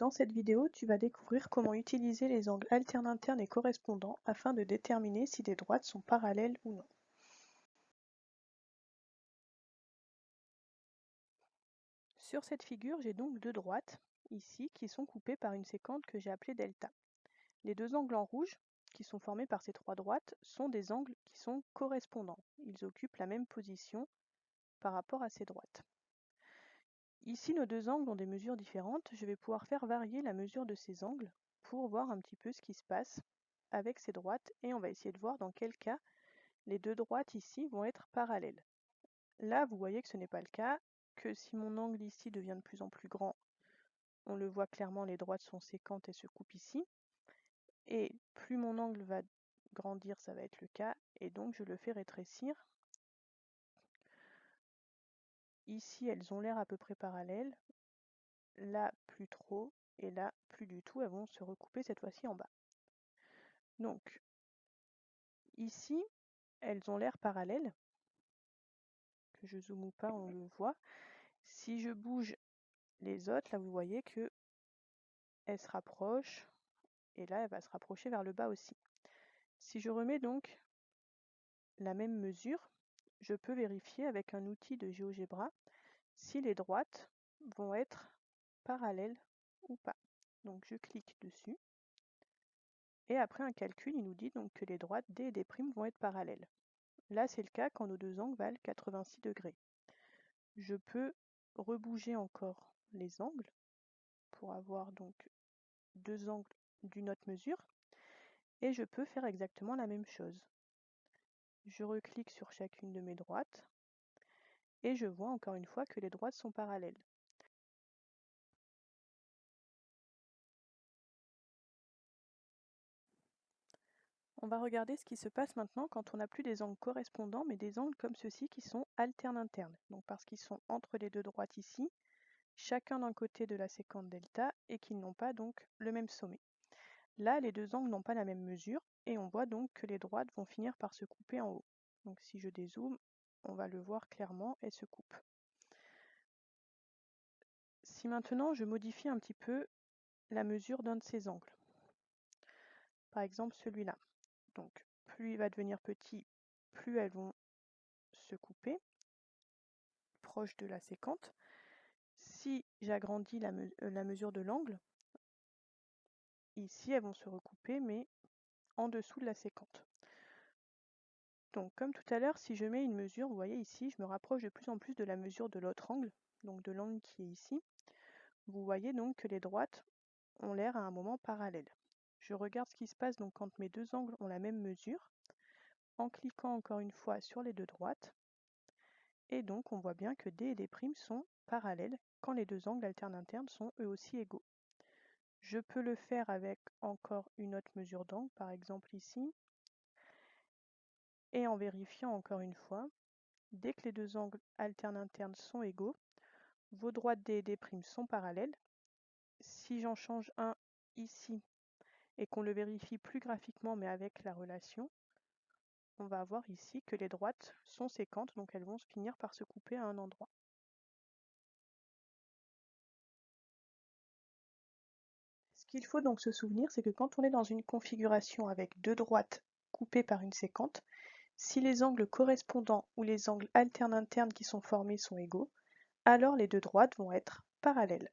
Dans cette vidéo, tu vas découvrir comment utiliser les angles alternes internes et correspondants afin de déterminer si des droites sont parallèles ou non. Sur cette figure, j'ai donc deux droites, ici, qui sont coupées par une séquente que j'ai appelée delta. Les deux angles en rouge, qui sont formés par ces trois droites, sont des angles qui sont correspondants. Ils occupent la même position par rapport à ces droites. Ici, nos deux angles ont des mesures différentes. Je vais pouvoir faire varier la mesure de ces angles pour voir un petit peu ce qui se passe avec ces droites et on va essayer de voir dans quel cas les deux droites ici vont être parallèles. Là, vous voyez que ce n'est pas le cas, que si mon angle ici devient de plus en plus grand, on le voit clairement, les droites sont séquentes et se coupent ici. Et plus mon angle va grandir, ça va être le cas, et donc je le fais rétrécir. Ici, elles ont l'air à peu près parallèles. Là, plus trop, et là, plus du tout, elles vont se recouper cette fois-ci en bas. Donc, ici, elles ont l'air parallèles. Que je zoome ou pas, on le voit. Si je bouge les autres, là, vous voyez que elles se rapprochent, et là, elle va se rapprocher vers le bas aussi. Si je remets donc la même mesure, je peux vérifier avec un outil de GeoGebra si les droites vont être parallèles ou pas. Donc je clique dessus et après un calcul, il nous dit donc que les droites D et D' vont être parallèles. Là, c'est le cas quand nos deux angles valent 86 degrés. Je peux rebouger encore les angles pour avoir donc deux angles d'une autre mesure et je peux faire exactement la même chose. Je reclique sur chacune de mes droites et je vois encore une fois que les droites sont parallèles. On va regarder ce qui se passe maintenant quand on n'a plus des angles correspondants, mais des angles comme ceux-ci qui sont alternes-internes. Donc parce qu'ils sont entre les deux droites ici, chacun d'un côté de la séquente delta, et qu'ils n'ont pas donc le même sommet. Là, les deux angles n'ont pas la même mesure, et on voit donc que les droites vont finir par se couper en haut. Donc si je dézoome, on va le voir clairement, elles se coupent. Si maintenant je modifie un petit peu la mesure d'un de ces angles, par exemple celui-là, donc plus il va devenir petit, plus elles vont se couper, proche de la séquente. Si j'agrandis la mesure de l'angle, ici elles vont se recouper, mais en dessous de la séquente. Donc comme tout à l'heure, si je mets une mesure, vous voyez ici, je me rapproche de plus en plus de la mesure de l'autre angle, donc de l'angle qui est ici. Vous voyez donc que les droites ont l'air à un moment parallèles. Je regarde ce qui se passe donc quand mes deux angles ont la même mesure, en cliquant encore une fois sur les deux droites. Et donc on voit bien que D et D' sont parallèles quand les deux angles alternes internes sont eux aussi égaux. Je peux le faire avec encore une autre mesure d'angle, par exemple ici, et en vérifiant encore une fois, dès que les deux angles alternes internes sont égaux, vos droites D et D' sont parallèles. Si j'en change un ici et qu'on le vérifie plus graphiquement mais avec la relation, on va voir ici que les droites sont séquentes, donc elles vont finir par se couper à un endroit. Ce qu'il faut donc se souvenir, c'est que quand on est dans une configuration avec deux droites coupées par une séquente, si les angles correspondants ou les angles alternes internes qui sont formés sont égaux, alors les deux droites vont être parallèles.